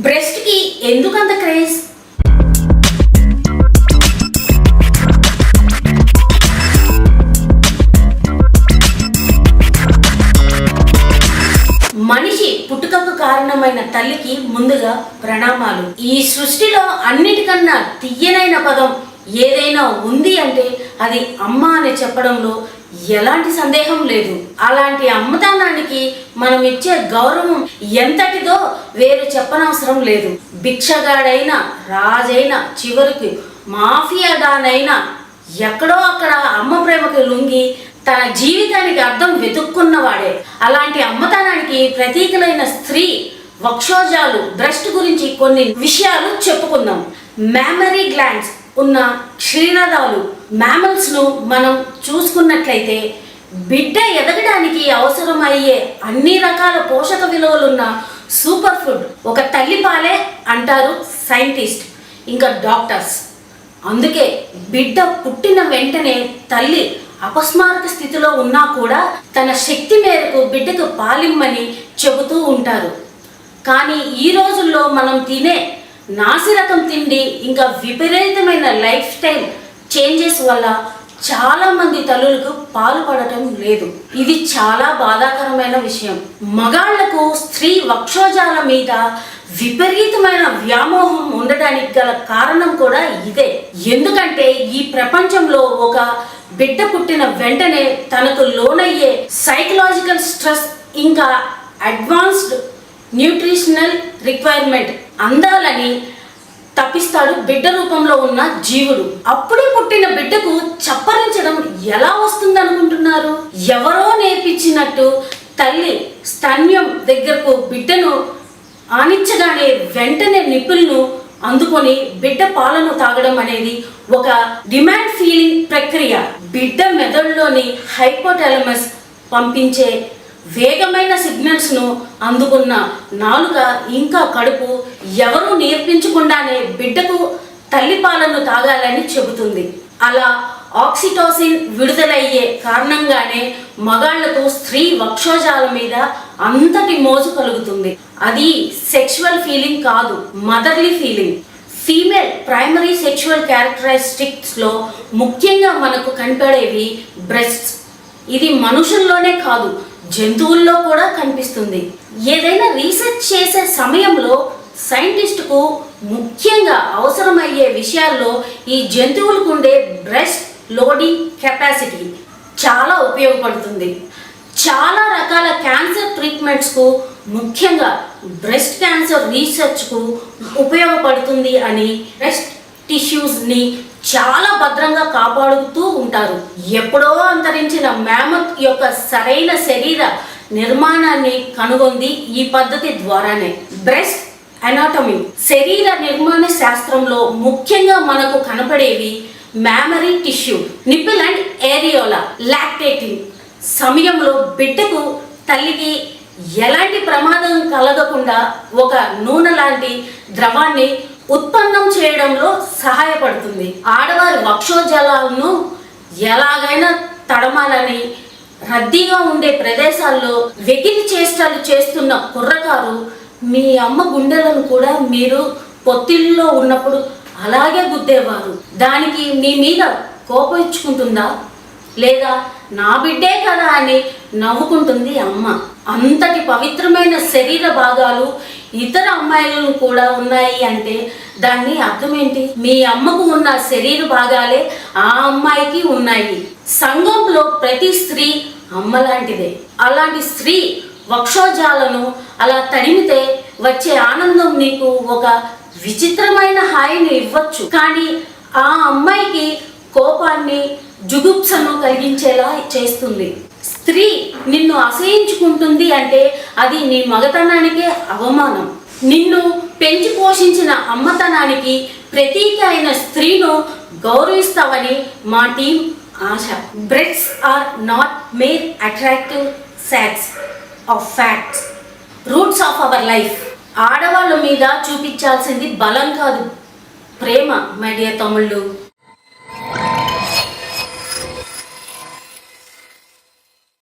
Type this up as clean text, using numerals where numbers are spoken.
Breast కి ఎందుకంత craze? మనిషి పుట్టుకకు కారణమైన తల్లికి ముందుగా ప్రణామాలు. ఈ సృష్టిలో అన్నిటికన్నా తీయనైన పదం ఏదైనా ఉంది అంటే అది అమ్మ అని చెప్పడంలో ఎలాంటి సందేహం లేదు. అలాంటి అమ్మదానానికి మనం ఇచ్చే గౌరవం ఎంతటిదో వేరు చెప్పనవసరం లేదు. భిక్షగాడైనా రాజైనా చివరికి మాఫియా డానైనా ఎక్కడో అక్కడ అమ్మ ప్రేమకు లొంగి తన జీవితానికి అర్థం వెతుక్కున్నవాడే. అలాంటి అమ్మతనానికి ప్రతీకలైన స్త్రీ వక్షోజాలు బ్రెస్ట్ గురించి కొన్ని విషయాలు చెప్పుకుందాం. మ్యామరీ గ్లాండ్స్ ఉన్న క్షీరదాలు మ్యామల్స్ ను మనం చూసుకున్నట్లయితే బిడ్డ ఎదగడానికి అవసరమయ్యే అన్ని రకాల పోషక విలువలున్న సూపర్ ఫుడ్ ఒక తల్లిపాలే అంటారు సైంటిస్ట్ ఇంకా డాక్టర్స్. అందుకే బిడ్డ పుట్టిన వెంటనే తల్లి అపస్మారక స్థితిలో ఉన్నా కూడా తన శక్తి మేరకు బిడ్డకు పాలిమ్మని చెబుతూ ఉంటారు. కానీ ఈ రోజుల్లో మనం తినే నాసిరకం తిండి ఇంకా విపరీతమైన లైఫ్ స్టైల్ చేంజెస్ వల్ల చాలా మంది తల్లులకు పాలు పడటం లేదు. ఇది చాలా బాధాకరమైన విషయం. మగాళ్లకు స్త్రీ వక్షోజాల మీద విపరీతమైన వ్యామోహం ఉండడానికి గల కారణం కూడా ఇదే. ఎందుకంటే ఈ ప్రపంచంలో ఒక బిడ్డ పుట్టిన వెంటనే తనకు లోనయ్యే సైకలాజికల్ స్ట్రెస్ ఇంకా అడ్వాన్స్డ్ న్యూట్రిషనల్ రిక్వైర్మెంట్ అందాలని తప్పిస్తాడు బిడ్డ రూపంలో ఉన్న జీవుడు. అప్పుడే పుట్టిన బిడ్డకు చప్పరించడం ఎలా వస్తుంది అనుకుంటున్నారు? ఎవరో నేర్పించినట్టు తల్లి స్తన్యం దగ్గరకు బిడ్డను ఆనిచ్చగానే వెంటనే నిప్పులను అందుకొని బిడ్డ పాలను తాగడం అనేది ఒక డిమాండ్ ఫీలింగ్ ప్రక్రియ. బిడ్డ మెదడులోని హైపోథాలమస్ పంపించే వేగమైన సిగ్నల్స్ ను అందుకున్న నాలుక ఇంకా కడుపు ఎవరూ నేర్పించకుండానే బిడ్డకు తల్లిపాలను తాగాలని చెబుతుంది. అలా ఆక్సిటోసిన్ విడుదలయ్యే కారణంగానే మగాళ్లకు స్త్రీ వక్షోజాల మీద అంతటి మోజు కలుగుతుంది. అది సెక్షువల్ ఫీలింగ్ కాదు, motherly feeling. Female primary sexual characteristics లో ముఖ్యంగా మనకు కనపడేవి బ్రెస్ట్స్. ఇది మనుషుల్లోనే కాదు జంతువుల్లో కూడా కనిపిస్తుంది. ఏదైనా రీసెర్చ్ చేసే సమయంలో సైంటిస్టుకు ముఖ్యంగా అవసరమయ్యే విషయాల్లో ఈ జంతువులకు ఉండే బ్రెస్ట్ లోడింగ్ కెపాసిటీ చాలా ఉపయోగపడుతుంది. చాలా రకాల క్యాన్సర్ ట్రీట్మెంట్స్కు ముఖ్యంగా బ్రెస్ట్ క్యాన్సర్ రీసెర్చ్కు ఉపయోగపడుతుంది అని బ్రెస్ట్ టిష్యూస్ని చాలా భద్రంగా కాపాడుతూ ఉంటారు. ఎప్పుడో అంతరించిన మ్యామత్ యొక్క సరైన శరీర నిర్మాణాన్ని కనుగొంది ఈ పద్ధతి ద్వారానే. బ్రెస్ట్ అనాటమీ శరీర నిర్మాణ శాస్త్రంలో ముఖ్యంగా మనకు కనపడేవి mammary tissue, nipple and areola. Lactating సమయంలో బిడ్డకు తల్లికి ఎలాంటి ప్రమాదం కలగకుండా ఒక నూనె లాంటి ద్రవాన్ని ఉత్పన్నం చేయడంలో సహాయపడుతుంది. ఆడవారి వక్షోజాలను ఎలాగైనా తడమాలని రద్దీగా ఉండే ప్రదేశాల్లో వెకిలి చేష్టలు చేస్తున్న కుర్రకారు మీ అమ్మ గుండెలను కూడా మీరు పొత్తిల్లో ఉన్నప్పుడు అలాగే గుద్దేవారు. దానికి మీ మీద కోపించుకుంటుందా లేదా నా బిడ్డే కదా అని నవ్వుకుంటుంది అమ్మ. అంతటి పవిత్రమైన శరీర భాగాలు ఇతర అమ్మాయిలను కూడా ఉన్నాయి అంటే దాన్ని అర్థం ఏంటి? మీ అమ్మకు ఉన్న శరీర భాగాలే ఆ అమ్మాయికి ఉన్నాయి. సంఘంలో ప్రతి స్త్రీ అమ్మ లాంటిదే. అలాంటి స్త్రీ వక్షోజాలను అలా తడిమితే వచ్చే ఆనందం నీకు ఒక విచిత్రమైన హాయిని ఇవ్వచ్చు. కానీ ఆ అమ్మాయికి కోపాన్ని జుగుప్సను కలిగించేలా చేస్తుంది. స్త్రీ నిన్ను అసహించుకుంటుంది అంటే అది నీ మగతనానికే అవమానం. నిన్ను పెంచి పోషించిన అమ్మతనానికి ప్రతీక అయిన స్త్రీను గౌరవిస్తావని మా టీం ఆశ. Breasts are not mere attractive sacks of facts, roots of our life. ఆడవాళ్ళ మీద చూపించాల్సింది బలం కాదు, ప్రేమ. మై డియర్ తమ్ముళ్ళు.